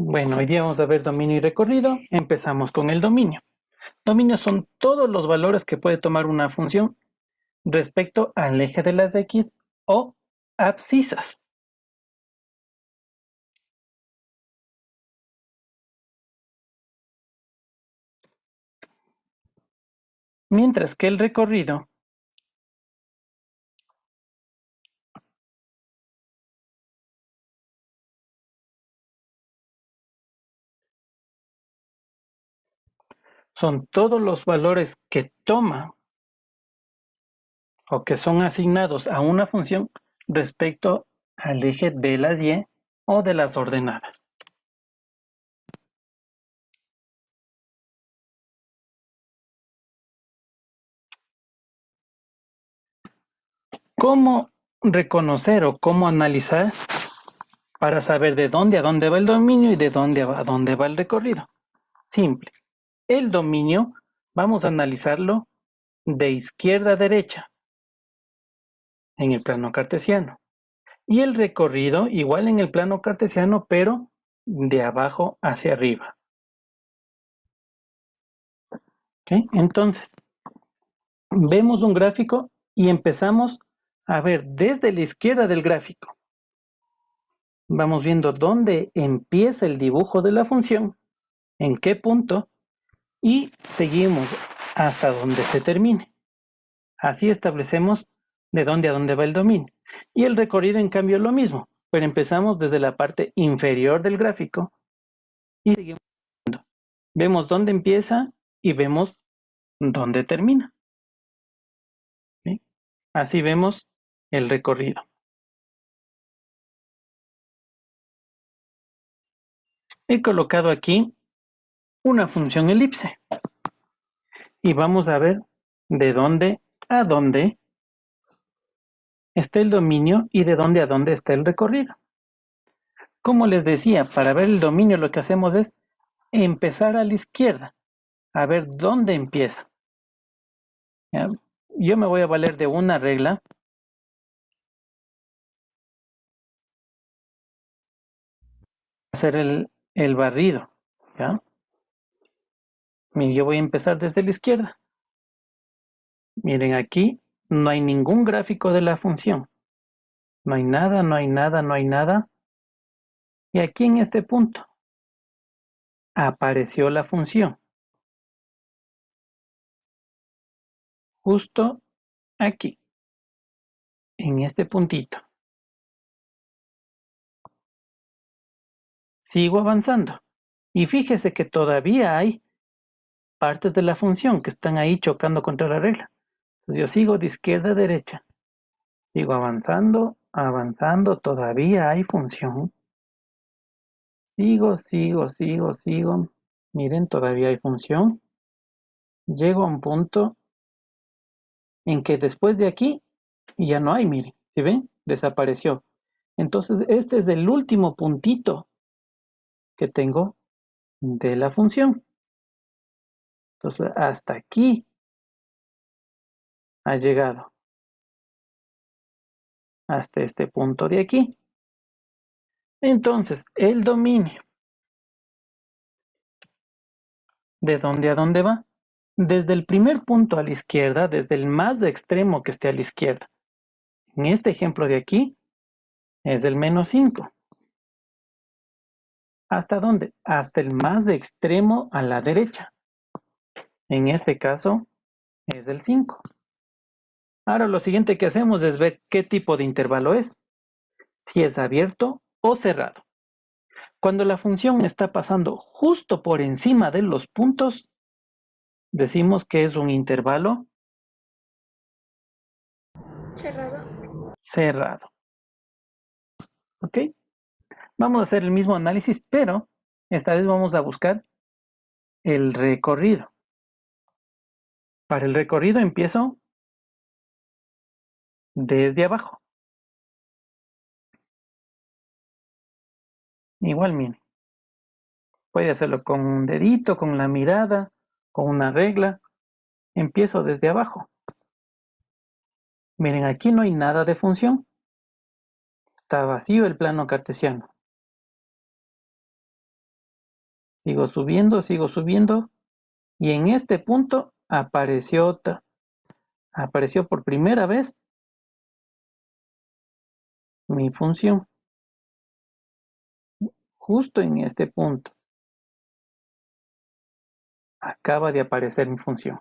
Bueno, hoy día vamos a ver dominio y recorrido. Empezamos con el dominio. Dominios son todos los valores que puede tomar una función respecto al eje de las X o abscisas. Mientras que el recorrido son todos los valores que toma o que son asignados a una función respecto al eje de las Y o de las ordenadas. ¿Cómo reconocer o cómo analizar para saber de dónde a dónde va el dominio y de dónde a dónde va el recorrido? Simple. El dominio vamos a analizarlo de izquierda a derecha en el plano cartesiano. Y el recorrido igual en el plano cartesiano, pero de abajo hacia arriba. ¿Okay? Entonces, vemos un gráfico y empezamos a ver desde la izquierda del gráfico. Vamos viendo dónde empieza el dibujo de la función, en qué punto, y seguimos hasta donde se termine. Así establecemos de dónde a dónde va el dominio. Y el recorrido, en cambio, lo mismo, pero empezamos desde la parte inferior del gráfico y seguimos viendo. Vemos dónde empieza y vemos dónde termina. ¿Sí? Así vemos el recorrido. He colocado aquí una función elipse y vamos a ver de dónde a dónde está el dominio y de dónde a dónde está el recorrido. Como les decía, para ver el dominio lo que hacemos es empezar a la izquierda, a ver dónde empieza. ¿Ya? Yo me voy a valer de una regla. Hacer el barrido. ¿Ya? Miren, yo voy a empezar desde la izquierda. Miren, aquí no hay ningún gráfico de la función. No hay nada, no hay nada, no hay nada. Y aquí en este punto apareció la función. Justo aquí, en este puntito. Sigo avanzando. Y fíjese que todavía hay partes de la función que están ahí chocando contra la regla. Entonces yo sigo de izquierda a derecha. Sigo avanzando, avanzando, todavía hay función. Sigo. Miren, todavía hay función. Llego a un punto en que después de aquí ya no hay, miren. ¿Sí ven? Desapareció. Entonces, este es el último puntito que tengo de la función. Entonces, hasta aquí ha llegado. Hasta este punto de aquí. Entonces, el dominio. ¿De dónde a dónde va? Desde el primer punto a la izquierda, desde el más extremo que esté a la izquierda. En este ejemplo de aquí, es el -5. ¿Hasta dónde? Hasta el más extremo a la derecha. En este caso, es el 5. Ahora lo siguiente que hacemos es ver qué tipo de intervalo es. Si es abierto o cerrado. Cuando la función está pasando justo por encima de los puntos, decimos que es un intervalo cerrado. ¿Ok? Vamos a hacer el mismo análisis, pero esta vez vamos a buscar el recorrido. Para el recorrido empiezo desde abajo. Igual, miren. Puede hacerlo con un dedito, con la mirada, con una regla. Empiezo desde abajo. Miren, aquí no hay nada de función. Está vacío el plano cartesiano. sigo subiendo, y en este punto apareció por primera vez mi función. Justo en este punto acaba de aparecer mi función.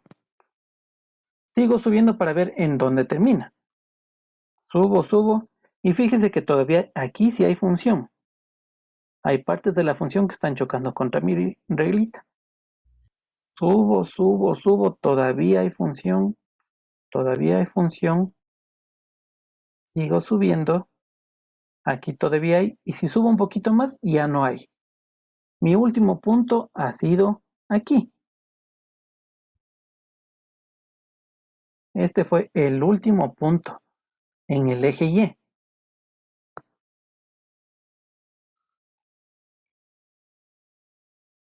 Sigo subiendo para ver en dónde termina. Subo, y fíjese que todavía aquí sí hay función. Hay partes de la función que están chocando contra mi reglita. Subo, todavía hay función, sigo subiendo, aquí todavía hay, y si subo un poquito más, ya no hay. Mi último punto ha sido aquí. Este fue el último punto en el eje Y.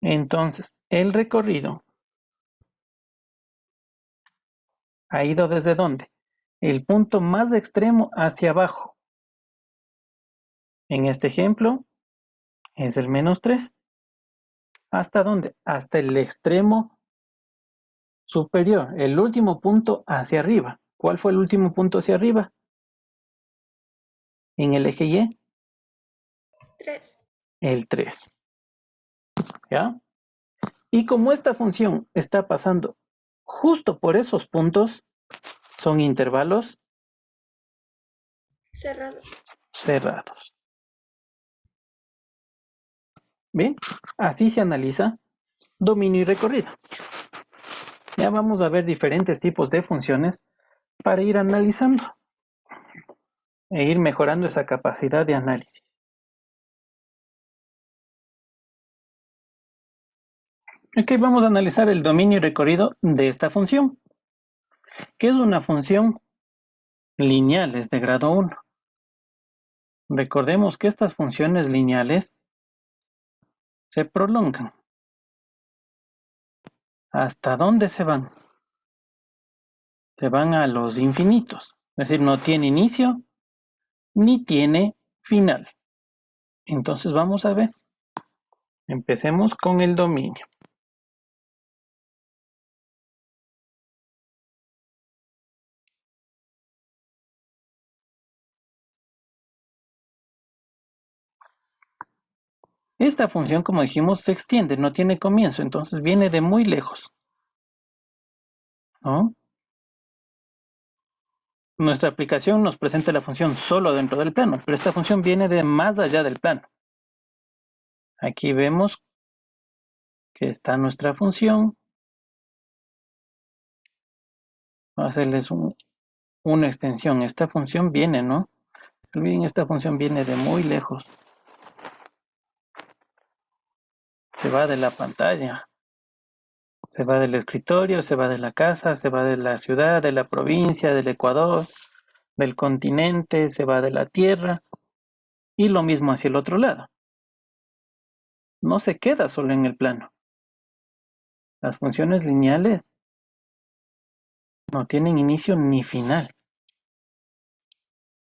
Entonces, el recorrido ha ido ¿desde dónde? El punto más extremo hacia abajo. En este ejemplo, es el -3. ¿Hasta dónde? Hasta el extremo superior, el último punto hacia arriba. ¿Cuál fue el último punto hacia arriba? En el eje Y. 3. El 3. ¿Ya? Y como esta función está pasando justo por esos puntos, son intervalos cerrados. ¿Bien? Así se analiza dominio y recorrido. Ya vamos a ver diferentes tipos de funciones para ir analizando e ir mejorando esa capacidad de análisis. Ok, vamos a analizar el dominio y recorrido de esta función, que es una función lineal, es de grado 1. Recordemos que estas funciones lineales se prolongan. ¿Hasta dónde se van? Se van a los infinitos, es decir, no tiene inicio ni tiene final. Entonces vamos a ver, empecemos con el dominio. Esta función, como dijimos, se extiende, no tiene comienzo, entonces viene de muy lejos, ¿no? Nuestra aplicación nos presenta la función solo dentro del plano, pero esta función viene de más allá del plano. Aquí vemos que está nuestra función. Voy a hacerles una extensión. Esta función viene, ¿no? Olviden, esta función viene de muy lejos. Se va de la pantalla. Se va del escritorio, se va de la casa, se va de la ciudad, de la provincia, del Ecuador, del continente, se va de la Tierra. Y lo mismo hacia el otro lado. No se queda solo en el plano. Las funciones lineales no tienen inicio ni final.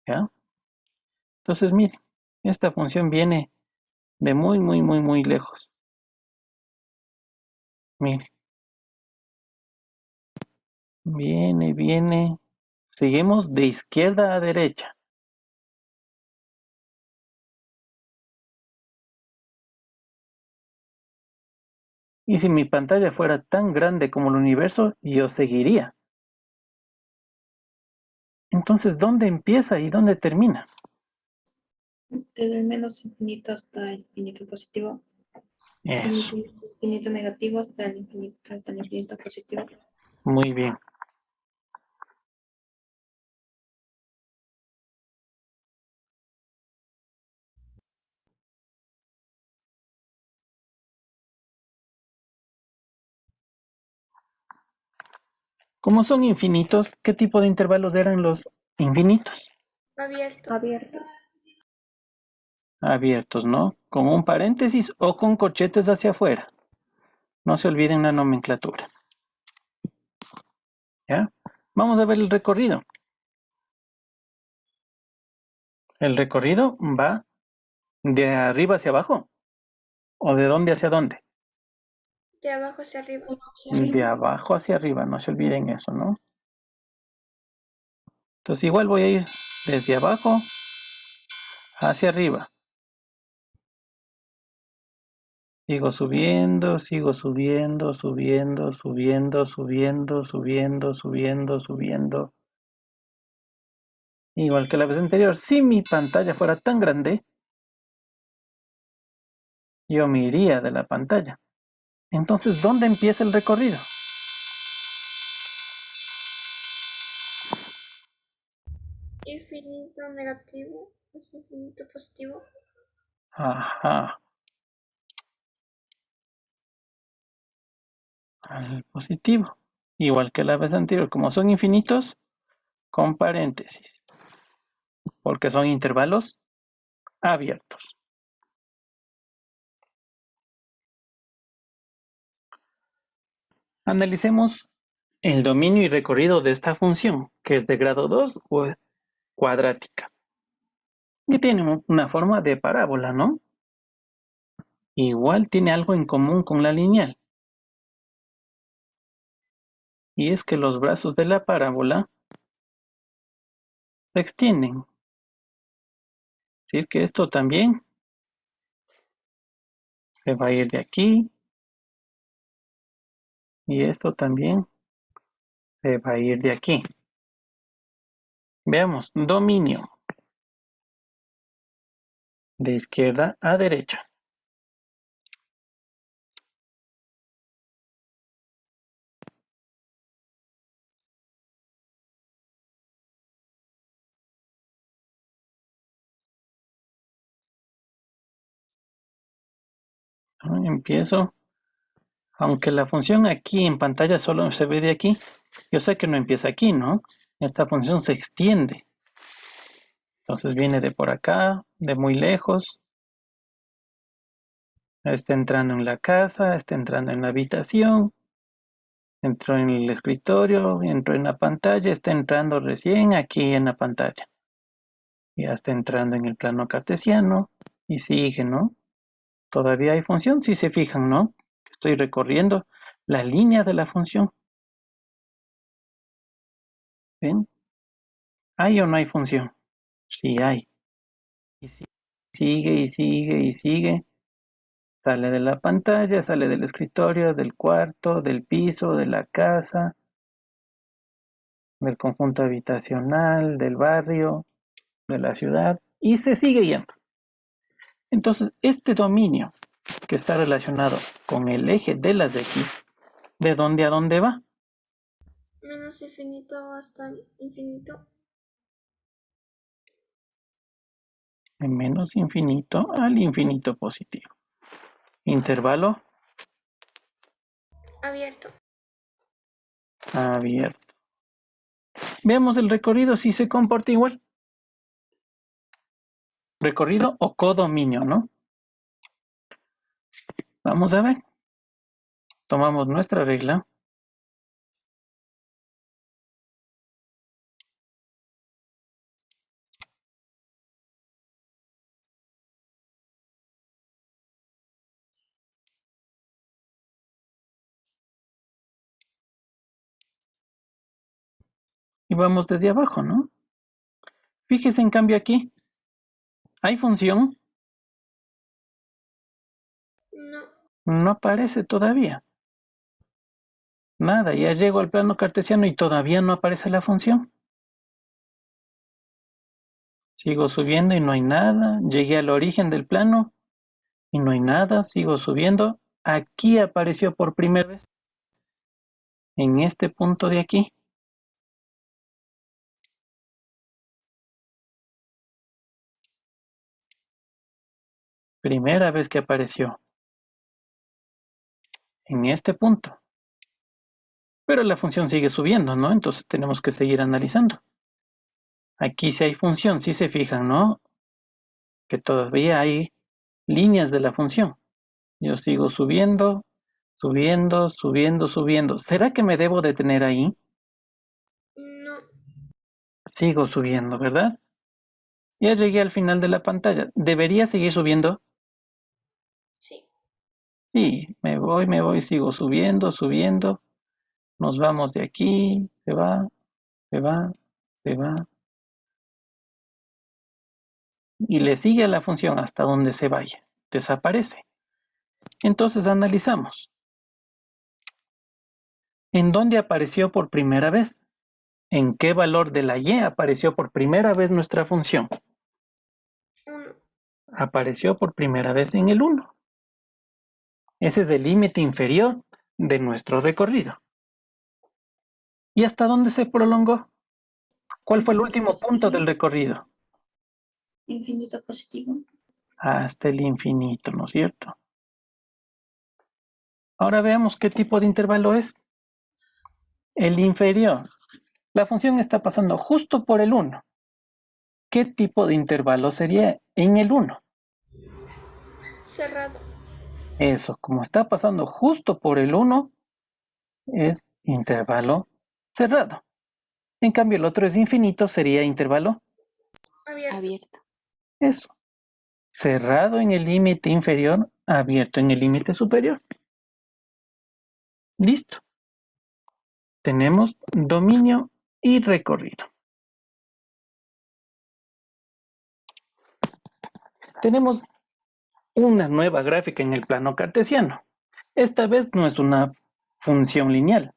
¿Ya? Entonces, miren, esta función viene de muy lejos. Miren. Viene. Seguimos de izquierda a derecha. Y si mi pantalla fuera tan grande como el universo, yo seguiría. Entonces, ¿dónde empieza y dónde termina? Desde el menos infinito hasta el infinito positivo. Eso, Del infinito negativo hasta el infinito positivo. muy bien. Como son infinitos, ¿qué tipo de intervalos eran los infinitos? Abiertos. Abiertos, ¿no? Con un paréntesis o con corchetes hacia afuera. No se olviden la nomenclatura. ¿Ya? Vamos a ver el recorrido. El recorrido va de arriba hacia abajo. ¿O de dónde hacia dónde? De abajo hacia arriba. De abajo hacia arriba, no se olviden eso, ¿no? Entonces igual voy a ir desde abajo hacia arriba. Sigo subiendo, sigo subiendo, subiendo, subiendo, subiendo, subiendo, subiendo, subiendo. Igual que la vez anterior, si mi pantalla fuera tan grande, yo me iría de la pantalla. Entonces, ¿dónde empieza el recorrido? Infinito negativo. Es infinito positivo. Ajá, al positivo. Igual que la vez anterior, como son infinitos, con paréntesis, porque son intervalos abiertos. Analicemos el dominio y recorrido de esta función, que es de grado 2 o cuadrática. Y tiene una forma de parábola, ¿no? Igual tiene algo en común con la lineal. Y es que los brazos de la parábola se extienden. Es decir, que esto también se va a ir de aquí. Y esto también se va a ir de aquí. Veamos, dominio. De izquierda a derecha. ¿No? Empiezo. Aunque la función aquí en pantalla solo se ve de aquí, yo sé que no empieza aquí, ¿no? Esta función se extiende. Entonces viene de por acá, de muy lejos. Está entrando en la casa, está entrando en la habitación, entró en el escritorio, entró en la pantalla, está entrando recién aquí en la pantalla. Ya está entrando en el plano cartesiano y sigue, ¿no? Todavía hay función, si se fijan, ¿no? Estoy recorriendo la línea de la función. ¿Ven? ¿Hay o no hay función? Sí hay. Y sigue y sigue y sigue. Sale de la pantalla, sale del escritorio, del cuarto, del piso, de la casa, del conjunto habitacional, del barrio, de la ciudad, y se sigue yendo. Entonces, este dominio que está relacionado con el eje de las X, ¿de dónde a dónde va? Menos infinito hasta infinito. De menos infinito al infinito positivo. Intervalo Abierto. abierto. Veamos el recorrido si se comporta igual. Recorrido o codominio, ¿no? Vamos a ver. Tomamos nuestra regla. Y vamos desde abajo, ¿no? Fíjese en cambio aquí. ¿Hay función? No. No aparece todavía. Nada, ya llego al plano cartesiano y todavía no aparece la función. Sigo subiendo y no hay nada. Llegué al origen del plano y no hay nada. Sigo subiendo. Aquí apareció por primera vez. En este punto de aquí. Primera vez que apareció. En este punto. Pero la función sigue subiendo, ¿no? Entonces tenemos que seguir analizando. Aquí sí hay función, si se fijan, ¿no? Que todavía hay líneas de la función. Yo sigo subiendo, subiendo, subiendo, subiendo. ¿Será que me debo detener ahí? No. Sigo subiendo, ¿verdad? Ya llegué al final de la pantalla. ¿Debería seguir subiendo? Sí. Sí, me voy, sigo subiendo, subiendo. Nos vamos de aquí, se va, se va, se va. Y le sigue a la función hasta donde se vaya. Desaparece. Entonces analizamos. ¿En dónde apareció por primera vez? ¿En qué valor de la y apareció por primera vez nuestra función? 1. Apareció por primera vez en el 1. Ese es el límite inferior de nuestro recorrido. ¿Y hasta dónde se prolongó? ¿Cuál fue el Infinito último punto positivo. del recorrido? Infinito positivo. Hasta el infinito, ¿no es cierto? Ahora veamos qué tipo de intervalo es. El inferior. La función está pasando justo por el 1. ¿Qué tipo de intervalo sería en el 1? Cerrado. Eso, como está pasando justo por el 1, es intervalo cerrado. En cambio, el otro es infinito, sería intervalo Abierto. eso. Cerrado en el límite inferior, abierto en el límite superior. Listo. Tenemos dominio y recorrido. Tenemos una nueva gráfica en el plano cartesiano. Esta vez no es una función lineal,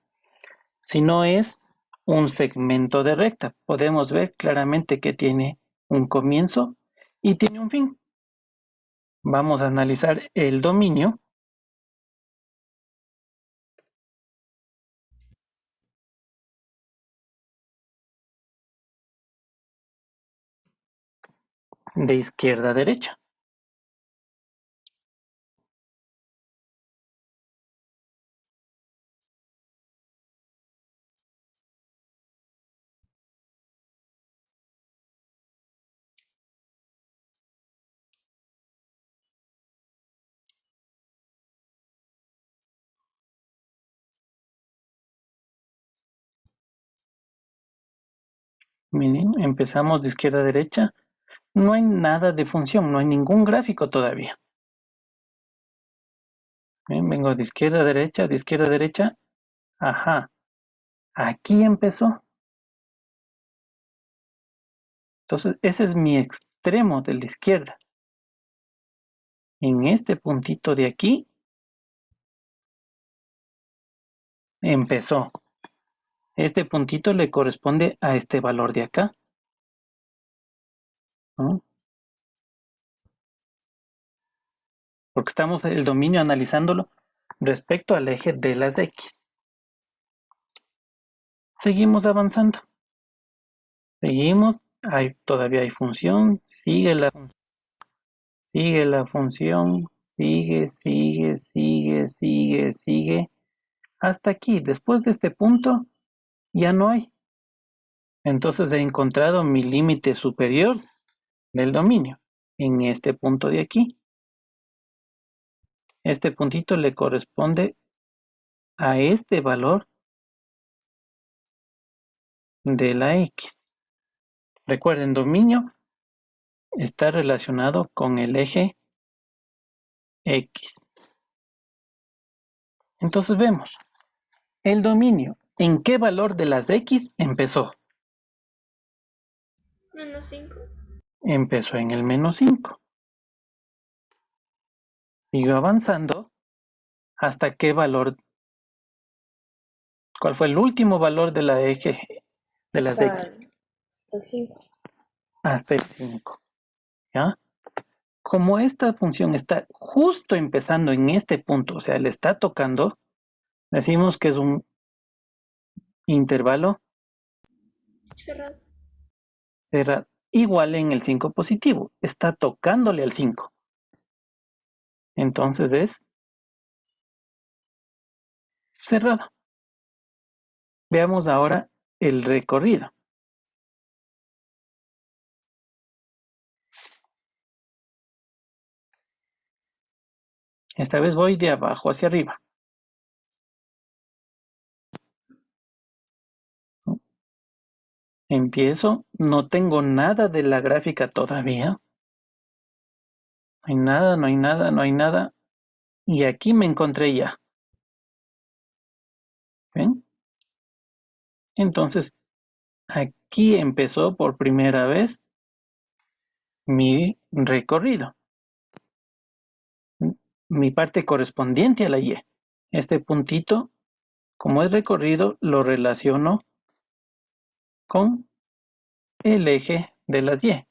sino es un segmento de recta. Podemos ver claramente que tiene un comienzo y tiene un fin. Vamos a analizar el dominio. De izquierda a derecha. Miren, empezamos de izquierda a derecha. No hay nada de función, no hay ningún gráfico todavía. Bien, vengo de izquierda a derecha, de izquierda a derecha. Ajá, aquí empezó. Entonces, ese es mi extremo de la izquierda. En este puntito de aquí empezó. Este puntito le corresponde a este valor de acá, ¿no? Porque estamos el dominio analizándolo respecto al eje de las X. Seguimos avanzando. Seguimos, todavía hay función, sigue la función. Sigue la función, sigue. Hasta aquí, después de este punto, ya no hay. Entonces he encontrado mi límite superior del dominio en este punto de aquí. Este puntito le corresponde a este valor de la X. Recuerden, dominio está relacionado con el eje X. Entonces vemos, el dominio, ¿en qué valor de las X empezó? -5. Empezó en el -5. Siguió avanzando hasta qué valor, cuál fue el último valor de la eje de las X, El 5. hasta el 5. ¿Ya? Como esta función está justo empezando en este punto, o sea, le está tocando, decimos que es un intervalo Cerrado. cerrado, igual en el 5 positivo, está tocándole al 5. Entonces es cerrado. Veamos ahora el recorrido. Esta vez voy de abajo hacia arriba. Empiezo, no tengo nada de la gráfica todavía. No hay nada, no hay nada, no hay nada. y aquí me encontré ya. ¿Ven? Entonces, aquí empezó por primera vez mi recorrido, mi parte correspondiente a la Y. Este puntito, como es recorrido, lo relaciono con el eje de las Y.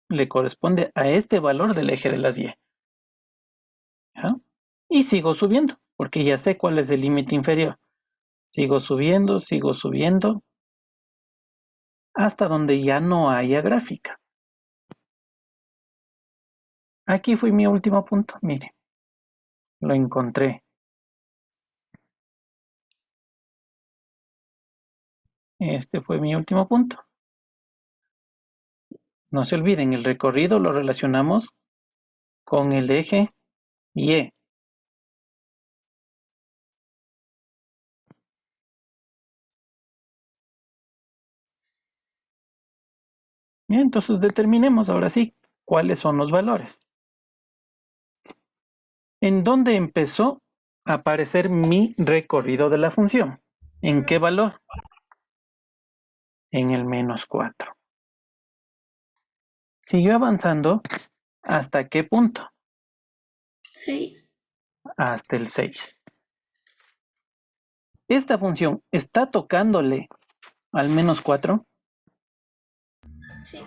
Le corresponde a este valor del eje de las Y. ¿Ya? Y sigo subiendo, porque ya sé cuál es el límite inferior. Sigo subiendo, hasta donde ya no haya gráfica. Aquí fue mi último punto, mire, lo encontré. Este fue mi último punto. No se olviden, el recorrido lo relacionamos con el eje Y. Bien, entonces determinemos ahora sí cuáles son los valores. ¿En dónde empezó a aparecer mi recorrido de la función? ¿En qué valor? En el -4. Siguió avanzando, ¿hasta qué punto? 6. Hasta el 6. ¿Esta función está tocándole al -4? Sí.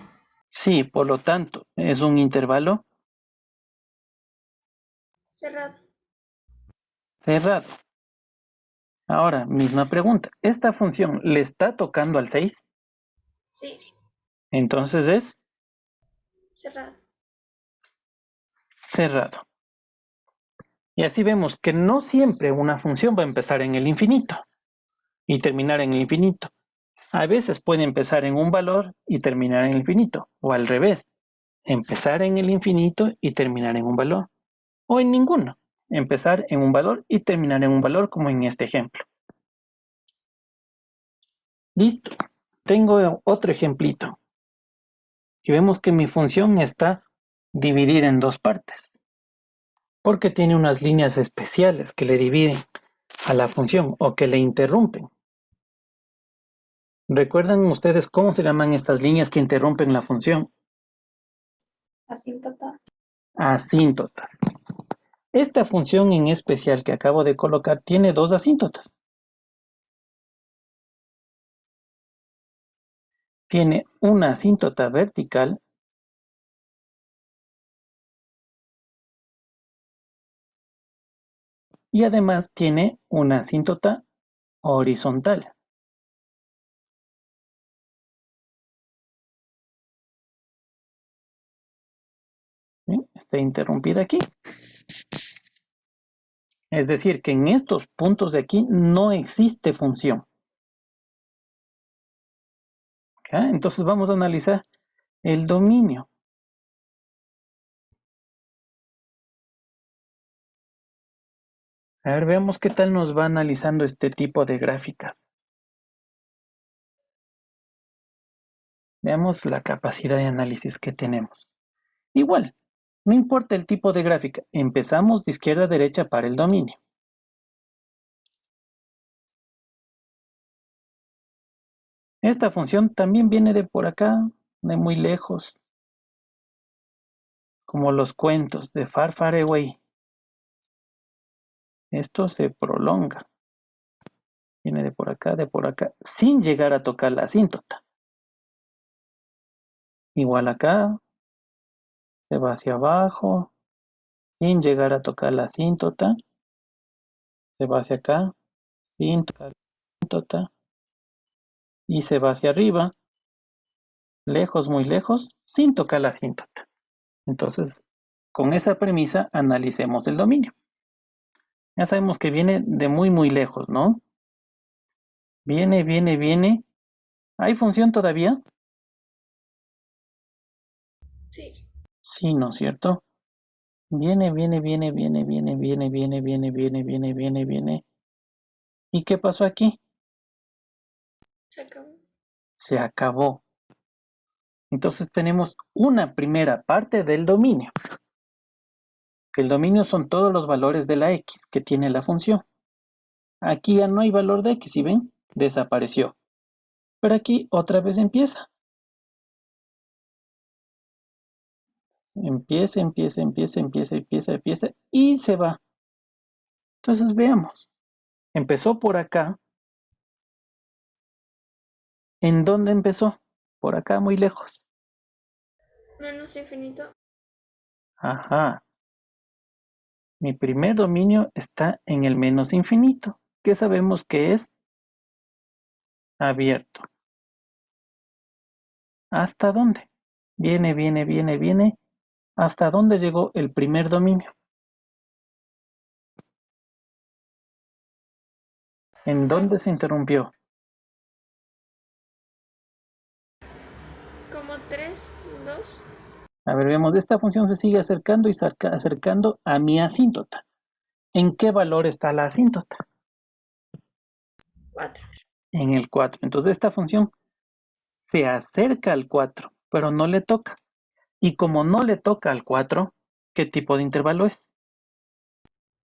Sí, por lo tanto, es un intervalo Cerrado. cerrado. Ahora, misma pregunta. ¿Esta función le está tocando al 6? Sí. Entonces es Cerrado. cerrado. Y así vemos que no siempre una función va a empezar en el infinito y terminar en el infinito. A veces puede empezar en un valor y terminar en el infinito, o al revés, empezar en el infinito y terminar en un valor, o en ninguno, empezar en un valor y terminar en un valor como en este ejemplo. Listo, tengo otro ejemplito, y vemos que mi función está dividida en dos partes, porque tiene unas líneas especiales que le dividen a la función o que le interrumpen. ¿Recuerdan ustedes cómo se llaman estas líneas que interrumpen la función? Asíntotas. Asíntotas. Esta función en especial que acabo de colocar tiene dos asíntotas. Tiene una asíntota vertical y además tiene una asíntota horizontal. ¿Sí? Está interrumpida aquí. Es decir, que en estos puntos de aquí no existe función. ¿Ya? Entonces vamos a analizar el dominio. A ver, veamos qué tal nos va analizando este tipo de gráficas. Veamos la capacidad de análisis que tenemos. Igual, no importa el tipo de gráfica, empezamos de izquierda a derecha para el dominio. Esta función también viene de por acá, de muy lejos, como los cuentos de Far Far Away. Esto se prolonga, viene de por acá, sin llegar a tocar la asíntota. Igual acá, se va hacia abajo, sin llegar a tocar la asíntota, se va hacia acá, sin tocar la asíntota, y se va hacia arriba, lejos, muy lejos, sin tocar la asíntota. Entonces, con esa premisa, analicemos el dominio. Ya sabemos que viene de muy, muy lejos, ¿no? Viene. ¿Hay función todavía? Sí. Sí, ¿no es cierto? Viene. ¿Y qué pasó aquí? Se acabó. Se acabó. Entonces tenemos una primera parte del dominio. que el dominio son todos los valores de la x que tiene la función. Aquí ya no hay valor de x, ¿sí ven? Desapareció. Pero aquí otra vez empieza. Empieza y se va. Entonces veamos. Empezó por acá. ¿En dónde empezó? Por acá, muy lejos. Menos infinito. Ajá. Mi primer dominio está en el menos infinito, que sabemos que es abierto. ¿Hasta dónde? Viene. ¿Hasta dónde llegó el primer dominio? ¿En dónde se interrumpió? Como 3, 2. A ver, vemos, esta función se sigue acercando y acercando a mi asíntota. ¿En qué valor está la asíntota? 4. En el 4. Entonces esta función se acerca al 4, pero no le toca. Y como no le toca al 4, ¿qué tipo de intervalo es?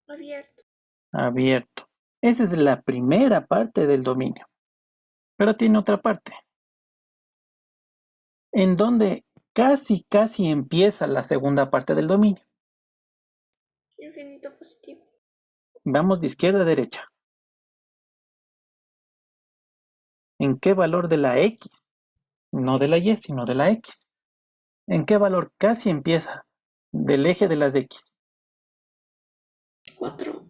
Abierto. Abierto. Esa es la primera parte del dominio. Pero tiene otra parte, en donde casi empieza la segunda parte del dominio. Infinito positivo. Vamos de izquierda a derecha. ¿En qué valor de la x? No de la y, sino de la x. ¿En qué valor casi empieza del eje de las x? 4.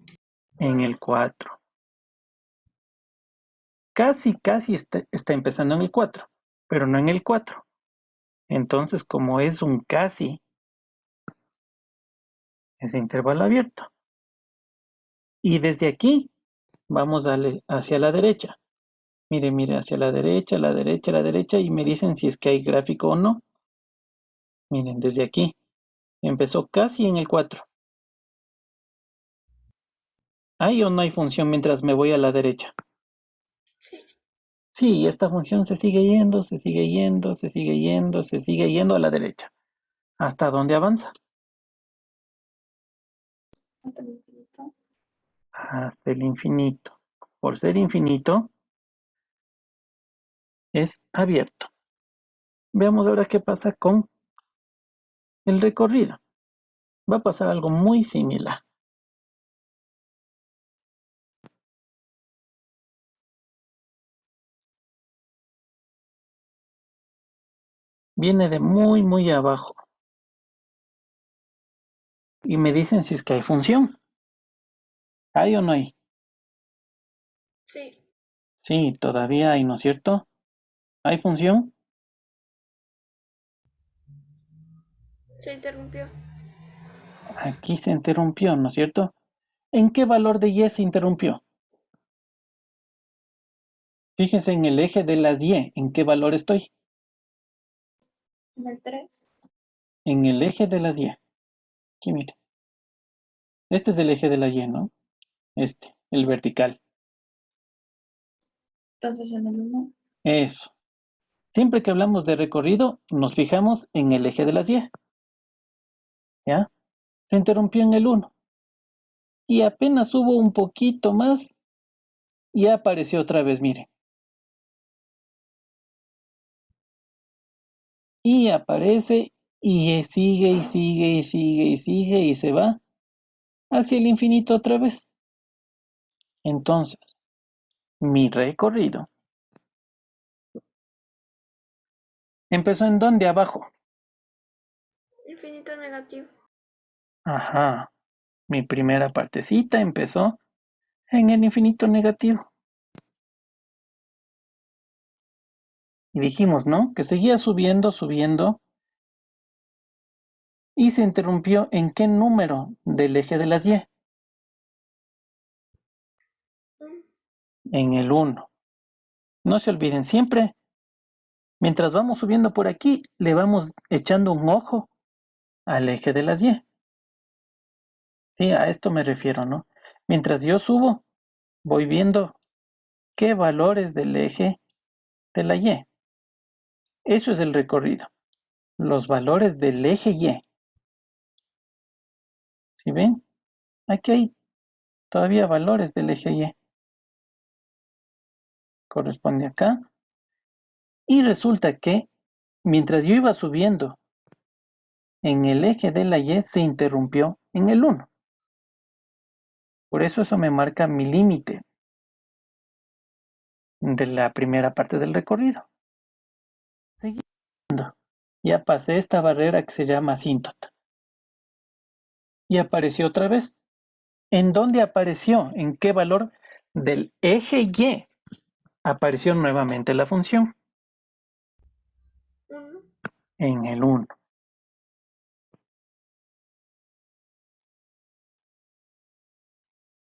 En el 4. Casi está empezando en el 4, pero no en el 4. Entonces, como es un casi, es intervalo abierto. Y desde aquí vamos hacia la derecha. Mire, hacia la derecha, y me dicen si es que hay gráfico o no. Miren, desde aquí. Empezó casi en el 4. ¿Hay o no hay función mientras me voy a la derecha? Sí. Sí, esta función se sigue yendo a la derecha. ¿Hasta dónde avanza? Hasta el infinito. Hasta el infinito. Por ser infinito, es abierto. Veamos ahora qué pasa con el recorrido. Va a pasar algo muy similar. Viene de muy abajo. Y me dicen si es que hay función. ¿Hay o no hay? Sí. Sí, todavía hay, ¿no es cierto? ¿Hay función? Se interrumpió. Aquí se interrumpió, ¿no es cierto? ¿En qué valor de y se interrumpió? Fíjense en el eje de las y, ¿en qué valor estoy? En el 3. En el eje de las y. Aquí mire. Este es el eje de la y, ¿no? Este, el vertical. Entonces en el 1. Eso. Siempre que hablamos de recorrido, nos fijamos en el eje de las y. ¿Ya? Se interrumpió en el 1. Y apenas hubo un poquito más, ya apareció otra vez, mire. Y aparece y sigue y se va hacia el infinito otra vez. Entonces, mi recorrido empezó en dónde abajo. Infinito negativo. Ajá, mi primera partecita empezó en el infinito negativo. Y dijimos, ¿no? Que seguía subiendo y se interrumpió en qué número del eje de las y. En el 1. No se olviden, siempre, mientras vamos subiendo por aquí, le vamos echando un ojo al eje de las y. Sí, a esto me refiero, ¿no? Mientras yo subo, voy viendo qué valores del eje de la y. Eso es el recorrido. Los valores del eje y. ¿Sí ven? Aquí hay todavía valores del eje Y. Corresponde acá. Y resulta que mientras yo iba subiendo en el eje de la Y, se interrumpió en el 1. Por eso me marca mi límite de la primera parte del recorrido. Seguí. Ya pasé esta barrera que se llama asíntota. Y apareció otra vez. ¿En dónde apareció? ¿En qué valor del eje Y apareció nuevamente la función? En el 1.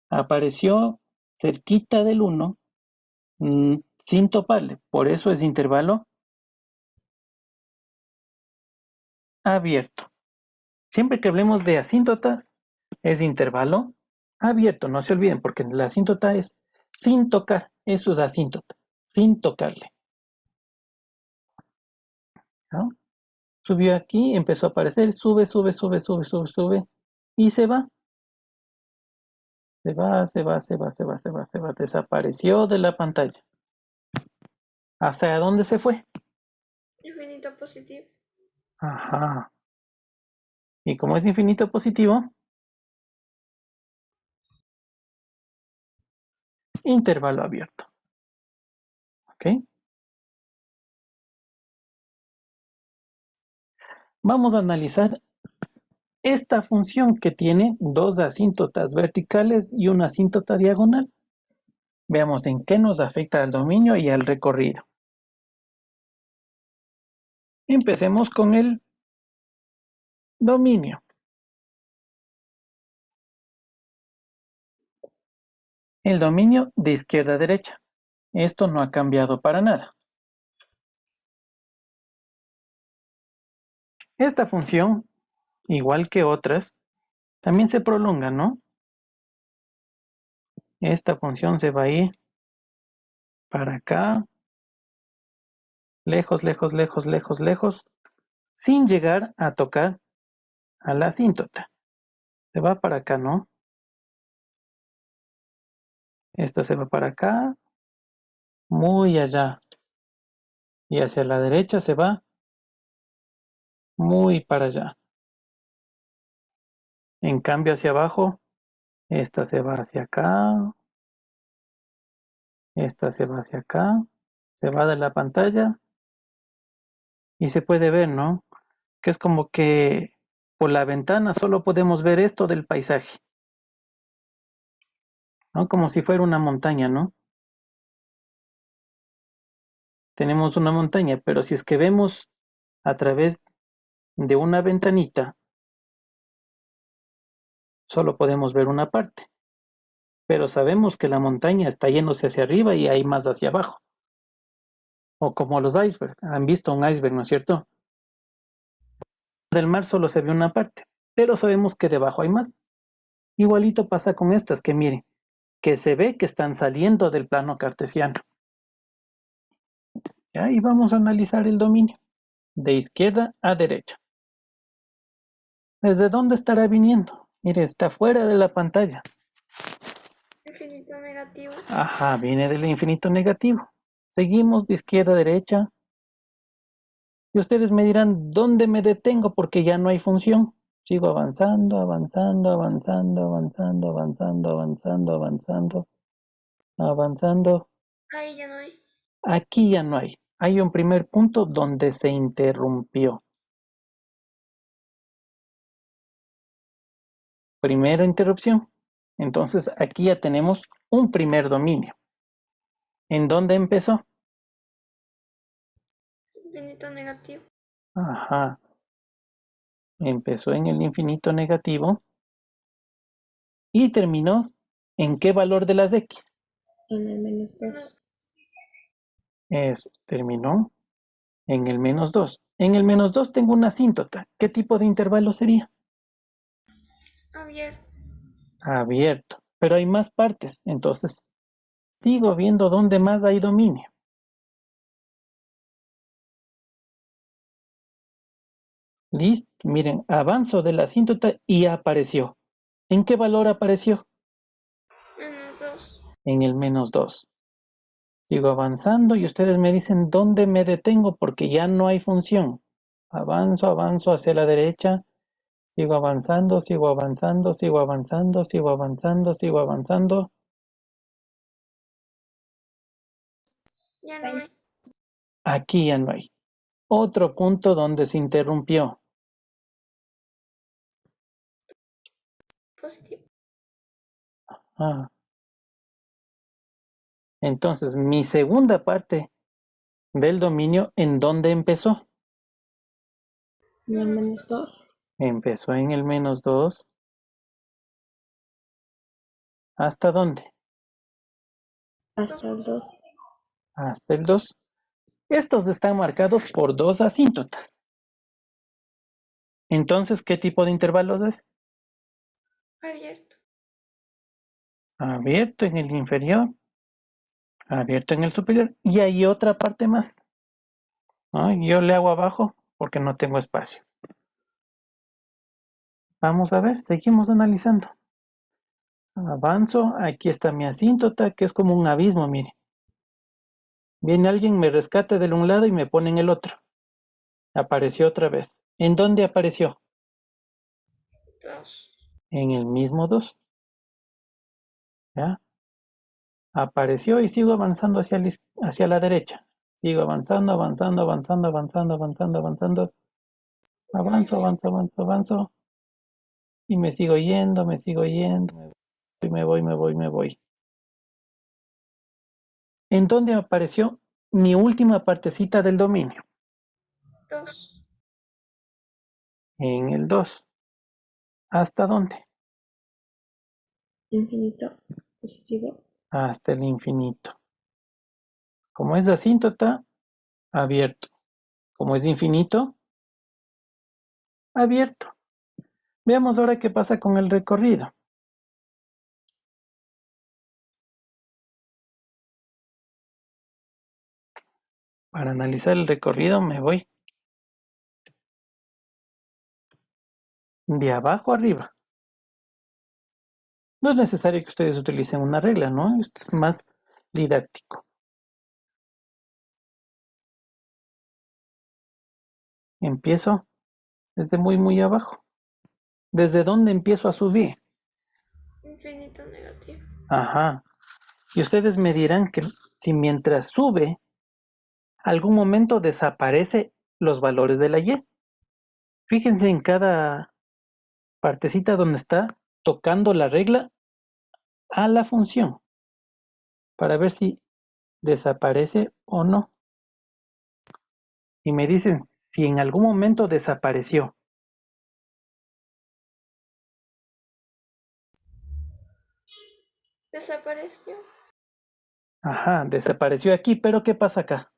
Apareció cerquita del 1 sin toparle. Por eso es intervalo abierto. Siempre que hablemos de asíntotas, es intervalo abierto. No se olviden, porque la asíntota es sin tocar. Eso es asíntota, sin tocarle. ¿No? Subió aquí, empezó a aparecer, sube, sube, sube, sube, sube, sube, y se va. Se va, se va, se va, se va, se va, se va. Desapareció de la pantalla. ¿Hasta dónde se fue? Infinito positivo. Ajá. Y como es infinito positivo, intervalo abierto. ¿Ok? Vamos a analizar esta función que tiene dos asíntotas verticales y una asíntota diagonal. Veamos en qué nos afecta al dominio y al recorrido. Empecemos con el dominio. El dominio de izquierda a derecha. Esto no ha cambiado para nada. Esta función, igual que otras, también se prolonga, ¿no? Esta función se va a ir para acá, lejos, lejos, lejos, lejos, lejos, sin llegar a tocar a la asíntota. Se va para acá, ¿no? Esta se va para acá, muy allá. Y hacia la derecha se va muy para allá. En cambio, hacia abajo, esta se va hacia acá, esta se va hacia acá, se va de la pantalla y se puede ver, ¿no? Que es como que por la ventana solo podemos ver esto del paisaje, ¿no? Como si fuera una montaña, ¿no? Tenemos una montaña, pero si es que vemos a través de una ventanita, solo podemos ver una parte. Pero sabemos que la montaña está yéndose hacia arriba y hay más hacia abajo. O como los icebergs. Han visto un iceberg, ¿no es cierto? Del mar solo se ve una parte, pero sabemos que debajo hay más. Igualito pasa con estas, que miren, que se ve que están saliendo del plano cartesiano. ¿Ya? Y vamos a analizar el dominio, de izquierda a derecha. ¿Desde dónde estará viniendo? Mire, está fuera de la pantalla. Infinito negativo. Ajá, viene del infinito negativo. Seguimos de izquierda a derecha. Y ustedes me dirán, ¿dónde me detengo? Porque ya no hay función. Sigo avanzando, avanzando, avanzando, avanzando, avanzando, avanzando, avanzando, avanzando. Ahí ya no hay. Aquí ya no hay. Hay un primer punto donde se interrumpió. Primera interrupción. Entonces aquí ya tenemos un primer dominio. ¿En dónde empezó? Infinito negativo. Ajá. Empezó en el infinito negativo y terminó ¿en qué valor de las x? En el -2. Eso, terminó en el -2. En el -2 tengo una asíntota. ¿Qué tipo de intervalo sería? Abierto. Abierto. Pero hay más partes. Entonces, sigo viendo dónde más hay dominio. Listo. Miren, avanzo de la asíntota y apareció. ¿En qué valor apareció? -2. En el -2. Sigo avanzando y ustedes me dicen dónde me detengo porque ya no hay función. Avanzo, avanzo hacia la derecha. Sigo avanzando, sigo avanzando, sigo avanzando, sigo avanzando, sigo avanzando. Ya no hay. Aquí ya no hay. Otro punto donde se interrumpió. Positivo. Ah. Entonces, mi segunda parte del dominio, ¿en dónde empezó? En el -2. Empezó en el -2. ¿Hasta dónde? Hasta el 2. Hasta el 2. Estos están marcados por dos asíntotas. Entonces, ¿qué tipo de intervalos es? Abierto. Abierto en el inferior, abierto en el superior. Y hay otra parte más. ¿No? Yo le hago abajo porque no tengo espacio. Vamos a ver, seguimos analizando. Avanzo, aquí está mi asíntota, que es como un abismo, mire. Viene alguien, me rescata del un lado y me pone en el otro. Apareció otra vez. ¿En dónde apareció? 2. En el mismo 2. ¿Ya? Apareció y sigo avanzando hacia la derecha. Sigo avanzando, avanzando, avanzando, avanzando, avanzando, avanzando. Avanzo, avanzo, avanzo, avanzo. Y me sigo yendo, me sigo yendo. Y me voy, me voy, me voy. ¿En dónde apareció mi última partecita del dominio? 2. En el 2. ¿Hasta dónde? Infinito. Positivo. Hasta el infinito. Como es asíntota, abierto. Como es infinito, abierto. Veamos ahora qué pasa con el recorrido. Para analizar el recorrido me voy de abajo arriba. No es necesario que ustedes utilicen una regla, ¿no? Esto es más didáctico. Empiezo desde muy, muy abajo. ¿Desde dónde empiezo a subir? Infinito negativo. Ajá. Y ustedes me dirán que si mientras sube, algún momento desaparece los valores de la y. Fíjense en cada partecita donde está tocando la regla a la función para ver si desaparece o no. Y me dicen si en algún momento desapareció. Desapareció. Ajá, desapareció aquí, pero ¿qué pasa acá?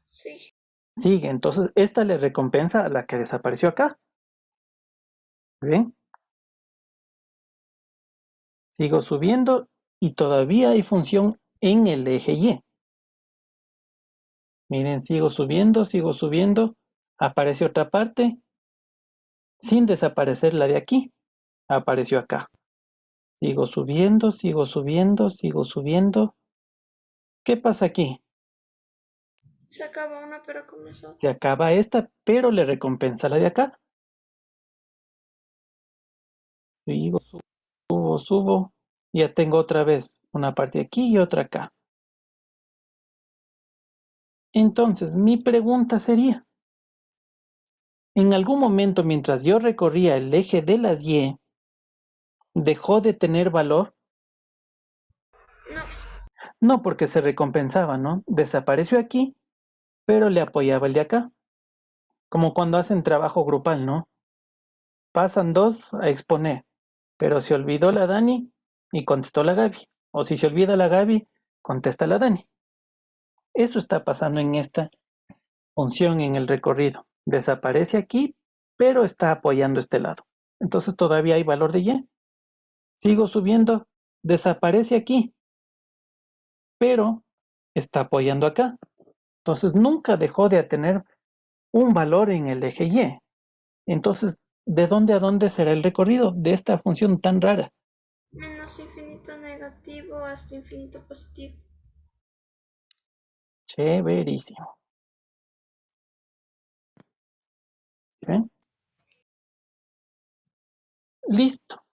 Sí. Sigue, entonces esta le recompensa a la que desapareció acá. ¿Ven? Sigo subiendo y todavía hay función en el eje Y. Miren, sigo subiendo, aparece otra parte, sin desaparecer la de aquí, apareció acá. Sigo subiendo, sigo subiendo, sigo subiendo. ¿Qué pasa aquí? Se acaba una, pero comenzó. Se acaba esta, pero le recompensa la de acá. Sigo, subo, ya tengo otra vez una parte aquí y otra acá. Entonces, mi pregunta sería, ¿en algún momento mientras yo recorría el eje de las Y, dejó de tener valor? No. No, porque se recompensaba, ¿no? Desapareció aquí, pero le apoyaba el de acá. Como cuando hacen trabajo grupal, ¿no? Pasan dos a exponer, pero se olvidó la Dani y contestó la Gaby. O si se olvida la Gaby, contesta la Dani. Eso está pasando en esta función en el recorrido. Desaparece aquí, pero está apoyando este lado. Entonces todavía hay valor de Y. Sigo subiendo, desaparece aquí, pero está apoyando acá. Entonces nunca dejó de tener un valor en el eje Y. Entonces ¿De dónde a dónde será el recorrido de esta función tan rara? Menos infinito negativo hasta infinito positivo. Chéverísimo. ¿Sí ven? Listo.